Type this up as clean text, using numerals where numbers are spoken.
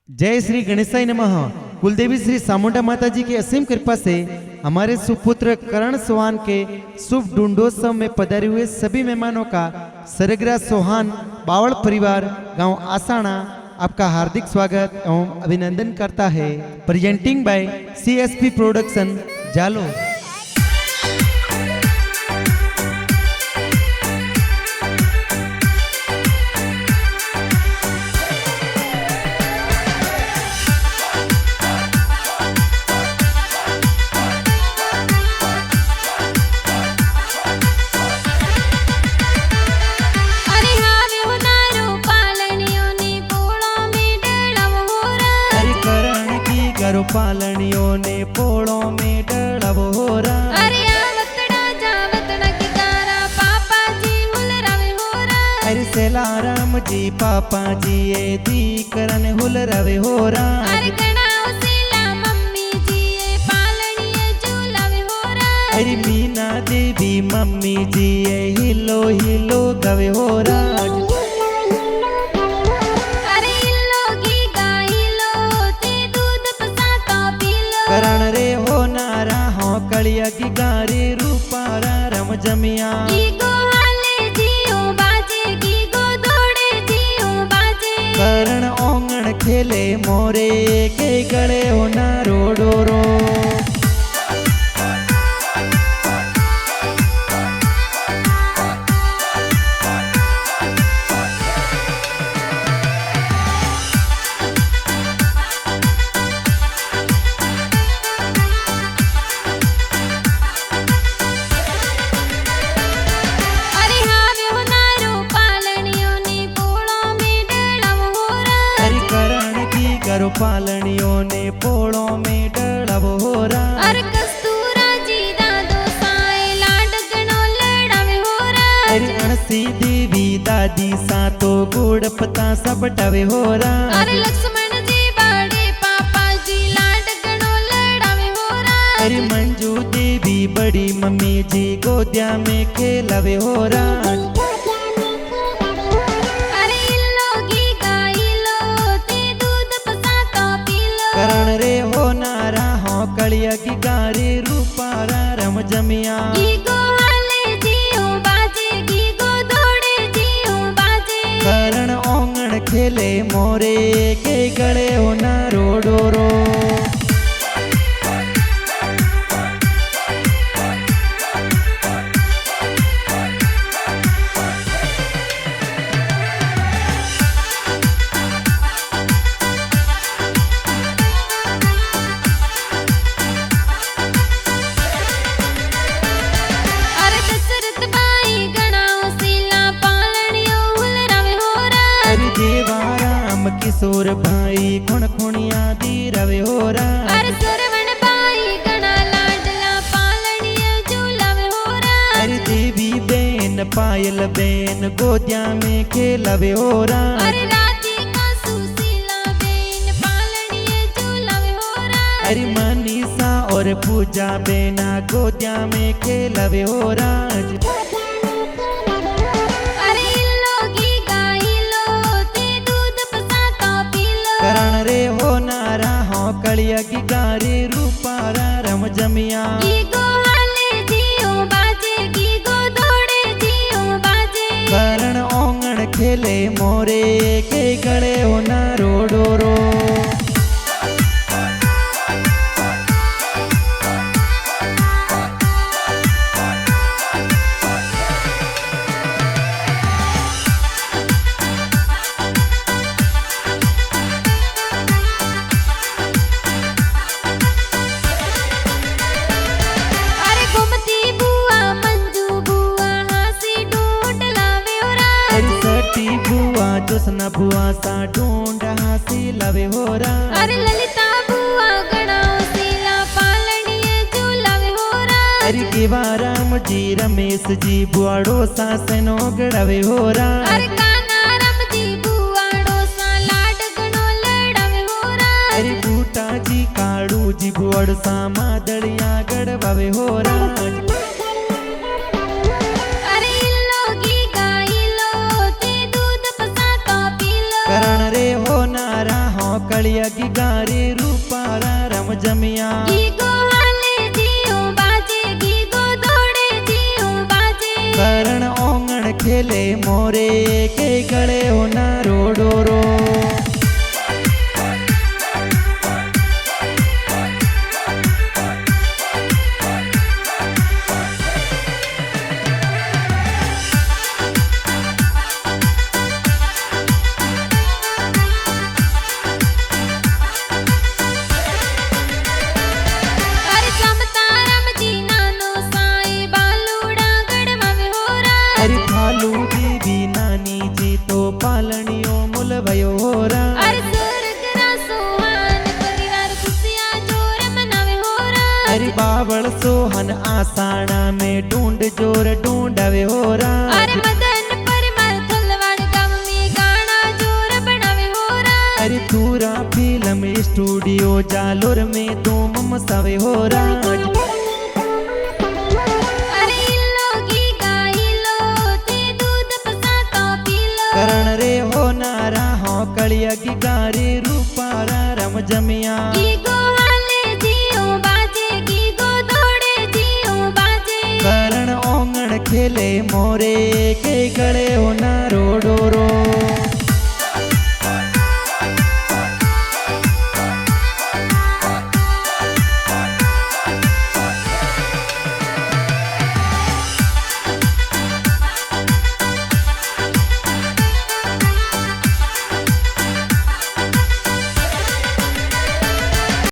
जय श्री गणेशाय नमः। कुलदेवी श्री सामुंडा माता जी की असीम कृपा से हमारे सुपुत्र करण सोहान के शुभ ढूंढोत्सव में पधारे हुए सभी मेहमानों का सरगरा सोहान बावड़ परिवार गांव आसाना आपका हार्दिक स्वागत एवं अभिनंदन करता है। प्रेजेंटिंग बाय CSP प्रोडक्शन जालो। करो पालनियों ने पोड़ों में डलवोरा। अरे आवतड़ा जावतड़ा की तारा पापा जी हुल रवे होरा। अरे सेला राम जी पापा जी ये दी करन हुल रवे होरा। अरे गणाओ सेला मम्मी जी ये पालनिये झूलावे होरा। अरे मीना देवी मम्मी जी ये हिलो हिलो गवे होरा। करण रे हो नारा हो कलिया की गारी रूपारा रम जमिया। गीगो हाले जियो बाजे गीगो दौड़े जियो बाजे। करण ओंगण खेले मोरे के गले हो ना रोडो रो। करो पालनियों ने पोड़ों में डलवोरा। अरे कस्तूरा जी दादो साए लाड गणो लड़ावे होरा। अरे अणसी देवी दादी सा तो गुड़ पता सब टवे होरा। अरे लक्ष्मण जी बड़े पापा जी लाड गणो लड़ावे होरा। अरे मंजू देवी बड़ी मम्मी जी गोदिया में खेलवे होरा। करण रे हो नारा हो कलिया की गारी रूपारा रम जमिया। गीगो हाले जियो बाजे गीगो दौड़े जियो बाजे। करण ओंगण खेले मोरे के गले हो ना रोडो रो। किशोर भाई खुण खुणिया दी रवे होरा। अरे सरवण भाई गणा लाडला पालनिया झूलावे होरा। अरे देवी बेन पायल बेन गोदिया में खेलवे होरा। अरे राधिका सुशीला बेन पालनिया झूलावे होरा। अरे मनीषा और पूजा बेना गोदिया में खेलवे होरा। करण रे हो नारा हो कलिया की गारी रूपारा रम जमिया। गीगो हाले जियो बाजे गीगो दौड़े जियो बाजे। करण ओंगण खेले मोरे के गले हो ना रोडो रो। बुआ जोसना बुआ सा ढूंढ हासी लवे होरा। अरे ललिता बुआ गणाओ सीला पालनिये झूलावे होरा। अरे केवा राम जी रमेश जी बुआड़ो सा सेनो गड़वे होरा। अरे काना राम जी बुआड़ो सा लाड गणो लड़ावे होरा। अरे बूटा जी काड़ू जी बुआड़ सा मादड़िया गड़वावे होरा। करण रे हो नारा हो कलिया की गारे रूपारा रम जमिया गीगो हाले जियो बाजे गीगो दौड़े जियो बाजे करण ओंगण खेले मोरे के गले हो ना रोडोरो अरे चमता रमजी नानो साई बालूड़ा गढ़वा में होरा अरे फालू देवी नानी जी तो पालनियो मुल भयो होरा अरे स्वर्ग रा सोहान परिवार खुशियां जोर मनावे होरा अरे बावल सोहन आसाना में ढूंढ जोर ढूंढवे होरा अरे मदन परमार थलवाड़ गांव में गाना जोर बनावे होरा अरे पूरा फिल्म स्टूडियो जालोर में तुम मसावे होरा अरे इल्लो गीगा इल्लो ते दूध पसातो पीलो करण रे हो नारा हो कलिया की गारे रूपारा रम जमिया गीगो हाले जियो बाजे गीगो दौड़े जियो बाजे करण ओंगण खेले मोरे के गले हो ना रोडोरो